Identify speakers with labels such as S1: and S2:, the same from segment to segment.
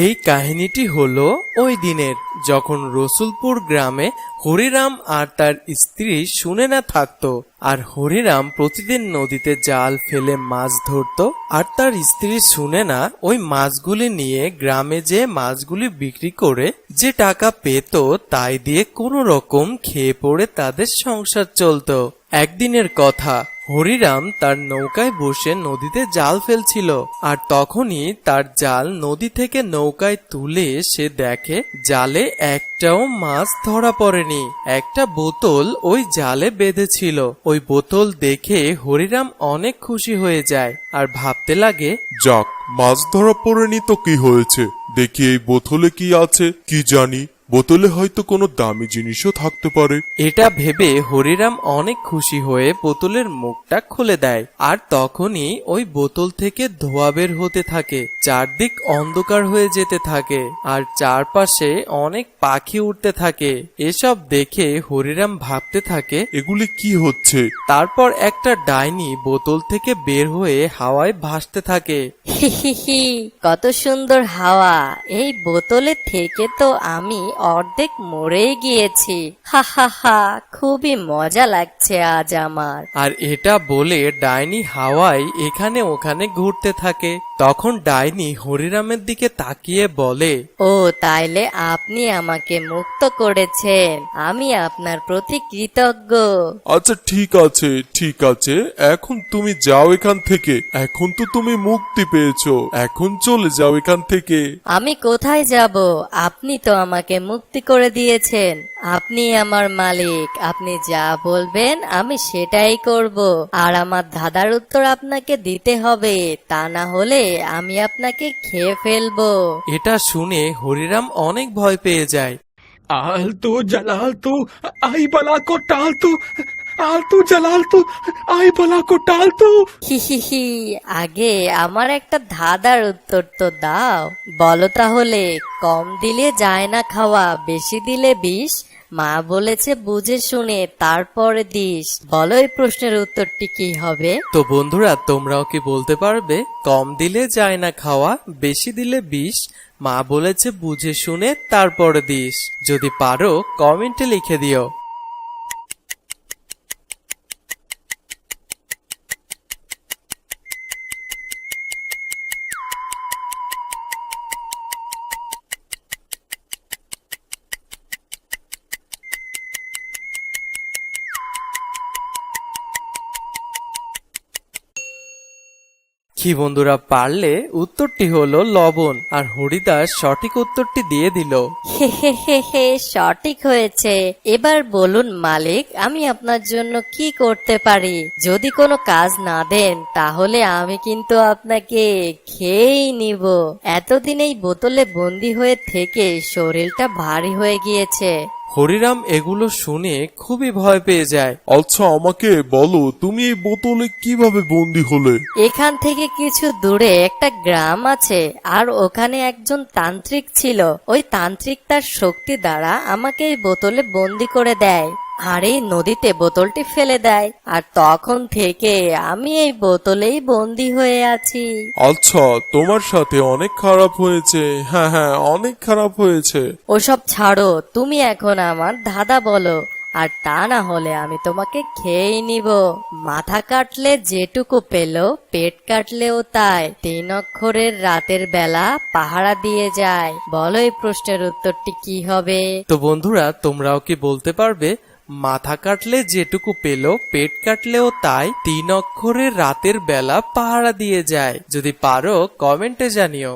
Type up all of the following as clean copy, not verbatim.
S1: এই কাহিনীটি হলো ওই দিনের, যখন রসুলপুর গ্রামে হরিরাম আর তার স্ত্রী সুনেনা থাকতো। আর হরিরাম প্রতিদিন নদীতে জাল ফেলে মাছ ধরতো, আর তার স্ত্রী সুনেনা ওই মাছগুলি নিয়ে গ্রামে যে মাছগুলি বিক্রি করে যে টাকা পেত তাই দিয়ে কোনো রকম খেয়ে পড়ে তাদের সংসার চলতো। একদিনের কথা, হরিরাম তার নৌকায় বসে নদীতে জাল ফেলছিল, আর তখনই তার জাল নদী থেকে নৌকায় তুলে সে দেখে জালে একটাও মাছ ধরা পড়েনি। একটা বোতল ওই জালে বেঁধেছিল। ওই বোতল দেখে হরিরাম অনেক খুশি হয়ে যায় আর ভাবতে লাগে,
S2: যাক, মাছ ধরা পড়েনি তো কি হয়েছে, দেখি এই বোতলে কি আছে, কি জানি বোতলে হয়তো কোনো দামি জিনিসও থাকতে পারে।
S1: এটা ভেবে হরিরাম অনেক খুশি হয়ে বোতলের মুখটা খুলে দেয়, আর তখনই ওই বোতল থেকে ধোঁয়া বের হতে থাকে। চারদিক অন্ধকার হয়ে যেতে থাকে আর চারপাশে অনেক পাখি উঠতে থাকে। এসব দেখে হরিরাম ভাবতে থাকে,
S2: এগুলি কি হচ্ছে?
S1: তারপর একটা ডাইনি বোতল থেকে বের হয়ে হাওয়ায় ভাসতে থাকে।
S3: হিহিহি, কত সুন্দর হাওয়া! এই বোতলে থেকে তো আমি অর্ধেক মরেই গিয়েছি। হা হা হা, খুবই মজা লাগছে আজ আমার।
S1: আর এটা বলে ডাইনি হাওয়ায় এখানে ওখানে ঘুরতে থাকে। তখন ডাইনি হরিরামের দিকে তাকিয়ে বলে,
S3: ও তাইলে আপনি আমাকে মুক্ত করেছেন, আমি আপনার প্রতি কৃতজ্ঞ।
S2: আচ্ছা ঠিক আছে, ঠিক আছে, এখন তুমি যাও এখান থেকে। এখন তো তুমি মুক্তি পেয়েছো, এখন চলে যাও এখান থেকে।
S3: আমি কোথায় যাব? আপনি তো আমাকে মুক্তি করে দিয়েছেন। আপনি আমার মালিক, আপনি যা বলবেন আমি সেটাই করব। আর আমার ধাঁধার উত্তর আপনাকে দিতে হবে, তা না হলে আমি আপনাকে খেয়ে ফেলবো।
S1: এটা শুনে হরিরাম অনেক ভয় পেয়ে যায়।
S4: आलतू जलालतू आई बला को टालतू, आलतू जलालतू आई बला को टालतू।
S3: হিহিহি, আগে আমার একটা ধাঁধার উত্তর তো দাও। বলো তাহলে, কম দিলে যায় না খাওয়া, বেশি দিলে বিষ, মা বলেছে বুঝে শুনে তারপরে দিস। বলো এই প্রশ্নের উত্তরটি কি হবে?
S1: তো বন্ধুরা, তোমরাও কি বলতে পারবে? কম দিলে যায় না খাওয়া, বেশি দিলে বিষ, মা বলেছে বুঝে শুনে তারপরে দিস। যদি পারো কমেন্টে লিখে দিও। কি বন্ধুরা, পারলে উত্তরটি হলো লবণ। আর হরিদাস সঠিক উত্তরটি দিয়ে দিল।
S3: হে হে হে হে, সঠিক হয়েছে। এবার বলুন মালিক, আমি আপনার জন্য কি করতে পারি? যদি কোনো কাজ না দেন তাহলে আমি কিন্তু আপনাকে খেয়েই নিব। এতদিন এই বোতলে বন্দি হয়ে থেকে শরীরটা ভারী হয়ে গিয়েছে।
S1: হরিরাম এগুলো শুনে খুবই ভয় পেয়ে যায়।
S2: আচ্ছা আমাকে বলো, তুমি এই বোতলে কিভাবে বন্দি হলে?
S3: এখান থেকে কিছু দূরে একটা গ্রাম আছে, আর ওখানে একজন তান্ত্রিক ছিল। ওই তান্ত্রিক তার শক্তি দ্বারা আমাকে এই বোতলে বন্দি করে দেয়, আর এই নদীতে বোতলটি ফেলে দেয়। আর তখন থেকে আমি এই বোতলেই বন্দি হয়ে আছি।
S2: আচ্ছা, তোমার সাথে অনেক খারাপ হয়েছে। হ্যাঁ হ্যাঁ, অনেক খারাপ হয়েছে।
S3: ওসব ছাড়ো, তুমি এখন আমার ধাঁধা বলো, আর তা না হলে আমি তোমাকে খেয়েই নিব। মাথা কাটলে যেটুকু পেল, পেট কাটলেও তাই, 3 অক্ষরের রাতের বেলা পাহারা দিয়ে যায়। বলো এই প্রশ্নের উত্তরটি কি হবে?
S1: তো বন্ধুরা, তোমরাও কি বলতে পারবে? মাথা কাটলে যেটুকু পেল, পেট কাটলেও তাই, 3 অক্ষরে রাতের বেলা পাহারা দিয়ে যায়। যদি পারো কমেন্টে জানিও।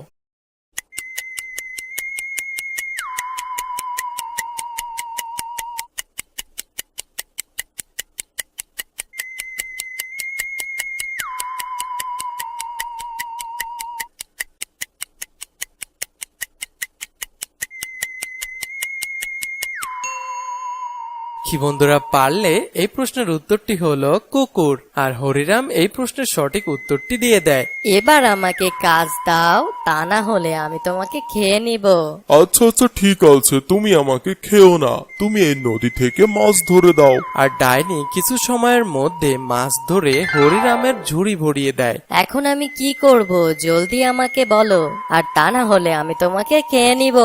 S1: কি বন্ধুরা, পারলে এই প্রশ্নের উত্তরটি হলো কুকুর। আর হরিরাম এই প্রশ্নের সঠিক উত্তরটি দিয়ে দেয়।
S3: এবার আমাকে কাজ দাও, তা না হলে আমি তোমাকে খেয়ে নিব।
S2: আচ্ছা আচ্ছা ঠিক আছে, তুমি আমাকে খেও না, তুমি এই নদী থেকে মাছ ধরে দাও।
S1: আর ডাইনি কিছু সময়ের মধ্যে মাছ ধরে হরিরামের ঝুড়ি ভরিয়ে দেয়।
S3: এখন আমি কি করব জলদি আমাকে বলো, আর তা না হলে আমি তোমাকে খেয়ে নিব।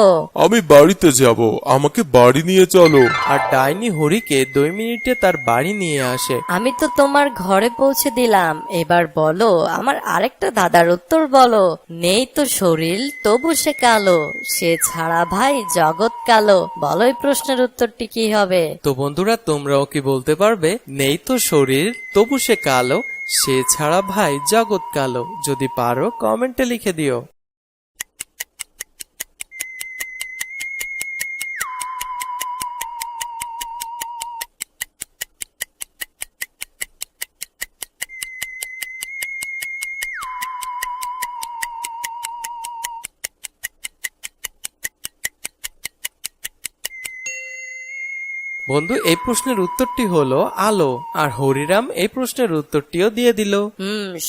S2: আমি বাড়িতে যাব, আমাকে বাড়ি নিয়ে চলো।
S1: আর ডাইনি হরিকে 2 মিনিটে তার বাড়ি নিয়ে আসে।
S3: আমি তো তোমার ঘরে পৌঁছে দিলাম, এবার বলো আমার আরেকটা দাদার উত্তর বলো। নেই তো শরীর তবু সে কালো, সে ছাড়া ভাই জগৎ কালো। বলো এই প্রশ্নের উত্তরটি কি হবে?
S1: তো বন্ধুরা, তোমরাও কি বলতে পারবে? নেই তো শরীর তবু সে কালো, সে ছাড়া ভাই জগৎ কালো। যদি পারো কমেন্টে লিখে দিও। বন্ধু, এই প্রশ্নের উত্তরটি হলো আলো। আর হরিরাম এই প্রশ্নের উত্তরটিও দিয়ে দিল।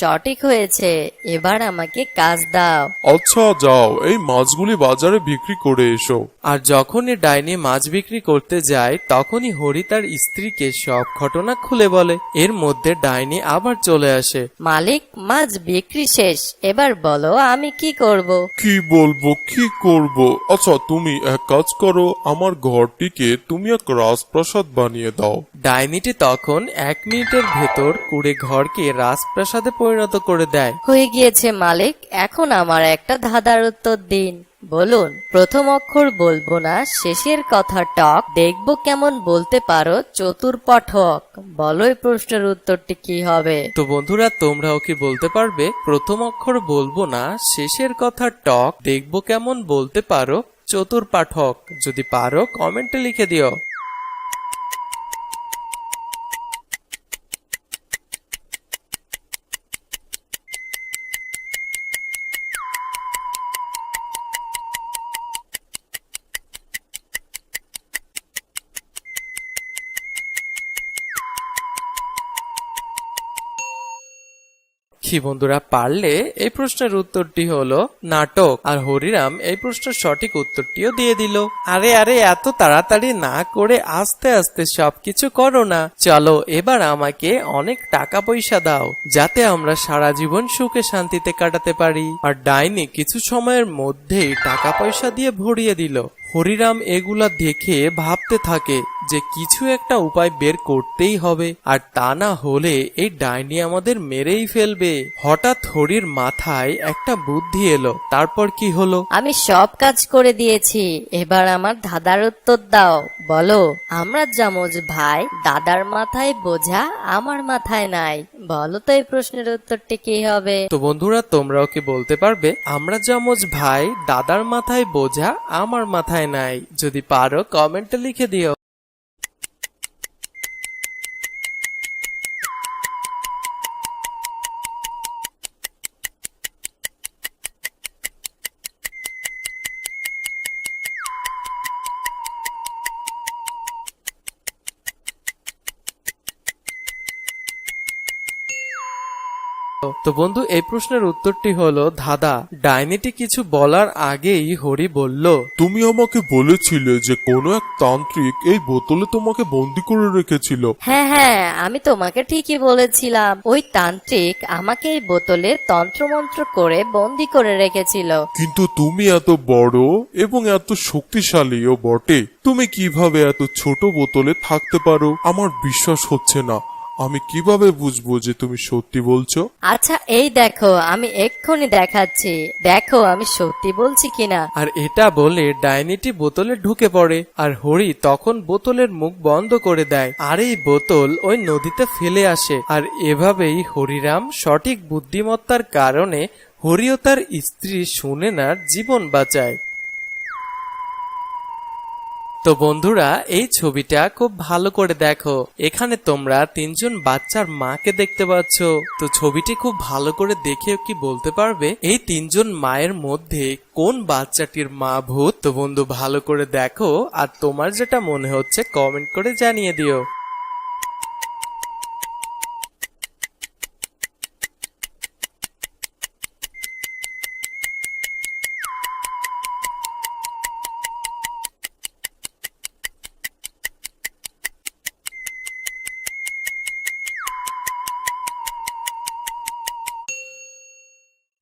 S3: সঠিক হয়েছে। এবার আমাকে কাজ দাও।
S2: আচ্ছা যাও, এই মাছগুলি বাজারে বিক্রি করে এসো।
S1: আর যখনই ডাইনি মাছ বিক্রি করতে যায়, তখনই হরি তার স্ত্রীকে সব ঘটনা খুলে বলে। এর মধ্যে ডাইনি আবার চলে আসে।
S3: মালিক, মাছ বিক্রি শেষ, এবার বলো আমি কি করব?
S2: কি বলবো, কি করব? আচ্ছা তুমি এক কাজ করো, আমার ঘরটিকে তুমি এক রাজপ্রাসাদ বানিয়ে দাও।
S1: ডাইনিটি তখন 1 মিনিটের ভেতর কুড়ে ঘরকে রাজপ্রাসাদে পরিণত করে দেয়।
S3: হয়ে গিয়েছে মালিক, এখন আমার একটা ধাঁধার উত্তর দিন। বলুন, প্রথম অক্ষর বলবো না, শেষের কথা টক, দেখবো কেমন বলতে পারো চতুর পাঠক। বলো এই প্রশ্নের উত্তরটি কি হবে?
S1: তো বন্ধুরা, তোমরাও কি বলতে পারবে? প্রথম অক্ষর বলবো না, শেষের কথা টক, দেখবো কেমন বলতে পারো চতুর পাঠক। যদি পারো কমেন্টে লিখে দিও। কি বন্ধুরা, পারলে এই প্রশ্নের উত্তরটি হলো নাটক। আর হরিরাম এই প্রশ্নের সঠিক উত্তরটিও দিয়ে দিল। আরে আরে, এত তাড়াতাড়ি না করে আস্তে আস্তে সবকিছু করো না। চলো এবার আমাকে অনেক টাকা পয়সা দাও, যাতে আমরা সারা জীবন সুখে শান্তিতে কাটাতে পারি। আর ডাইনি কিছু সময়ের মধ্যেই টাকা পয়সা দিয়ে ভরিয়ে দিল। হরিরাম এগুলা দেখে ভাবতে থাকে যে কিছু একটা উপায় বের করতেই হবে, আর তা না হলে এই ডাইনি আমাদের মেরেই ফেলবে। হঠাৎ হরির মাথায় একটা বুদ্ধি এলো। তারপর কি হলো?
S3: আমি সব কাজ করে দিয়েছি, এবার আমার ধাঁধার উত্তর দাও। বলো, আমরা যমজ ভাই, দাদার মাথায় বোঝা আমার মাথায় নাই। বলো তো এই প্রশ্নের উত্তরটি কি হবে?
S1: তো বন্ধুরা, তোমরাও কি বলতে পারবে? আমরা যমজ ভাই, দাদার মাথায় বোঝা আমার মাথায় নাই। যদি পারো কমেন্টে লিখে দিও। তো বন্ধু, এই প্রশ্নের উত্তরটি হলো ধাঁধা। ডাইনিটি কিছু বলার আগেই হরি বলল,
S2: তুমি আমাকে বলেছিলে যে কোনো এক তান্ত্রিক এই বোতলে তোমাকে বন্দি করে রেখেছিল।
S3: হ্যাঁ হ্যাঁ, আমি তোমাকে ঠিকই বলেছিলাম। ওই তান্ত্রিক আমাকে এই বোতলে তন্ত্রমন্ত্র করে বন্দি করে রেখেছিল।
S2: কিন্তু তুমি এত বড় এবং এত শক্তিশালীও বটে, তুমি কিভাবে এত ছোট বোতলে থাকতে পারো? আমার বিশ্বাস হচ্ছে না। আমি কিভাবে বুঝবো যে তুমি সত্যি বলছো?
S3: আচ্ছা এই দেখো, আমি এক্ষুনি দেখাচ্ছি, দেখো আমি সত্যি বলছি কিনা।
S1: আর এটা বলে ডাইনিটি বোতলে ঢুকে পড়ে। আর হরি তখন বোতলের মুখ বন্ধ করে দেয়, আর এই বোতল ওই নদীতে ফেলে আসে। আর এভাবেই হরিরাম সঠিক বুদ্ধিমত্তার কারণে হরি ও তার স্ত্রী সুনেনার জীবন বাঁচায়। তো বন্ধুরা এই ছবিটা খুব ভালো করে দেখো, এখানে তোমরা তিনজন বাচ্চার মাকে দেখতে পাচ্ছ। তো ছবিটি খুব ভালো করে দেখে কি বলতে পারবে এই তিনজন মায়ের মধ্যে কোন বাচ্চাটির মা ভূত? তো বন্ধু ভালো করে দেখো আর তোমার যেটা মনে হচ্ছে কমেন্ট করে জানিয়ে দিও।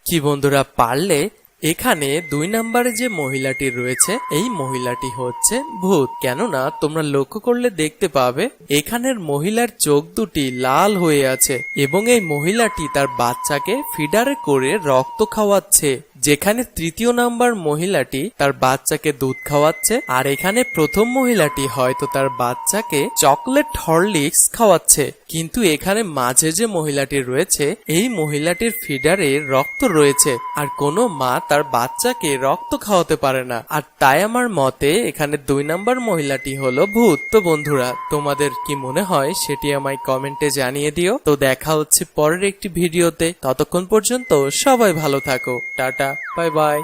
S1: কি বন্ধুরা পারলে? এখানে 2 নম্বরে যে মহিলাটি রয়েছে এই মহিলাটি হচ্ছে ভূত। কেননা তোমরা লক্ষ্য করলে দেখতে পাবে এখানের মহিলার চোখ দুটি লাল হয়ে আছে এবং এই মহিলাটি তার বাচ্চাকে ফিডারে করে রক্ত খাওয়াচ্ছে, যেখানে 3য় নাম্বার মহিলাটি তার বাচ্চাকে দুধ খাওয়াচ্ছে আর এখানে প্রথম মহিলাটি হয়তো তার বাচ্চাকে চকলেট হরলিক্স খাওয়াচ্ছে। কিন্তু এখানে মাঝে যে মহিলাটি রয়েছে এই মহিলাটির ফিডারে রক্ত রয়েছে আর কোনো মা তার বাচ্চাকে রক্ত খাওয়াতে পারে না। আর তাই আমার মতে এখানে 2 নম্বর মহিলাটি হলো ভূত। তো বন্ধুরা তোমাদের কি মনে হয় সেটি আমায় কমেন্টে জানিয়ে দিও। তো দেখা হচ্ছে পরের একটি ভিডিওতে, ততক্ষণ পর্যন্ত সবাই ভালো থাকো। Tata, bye bye.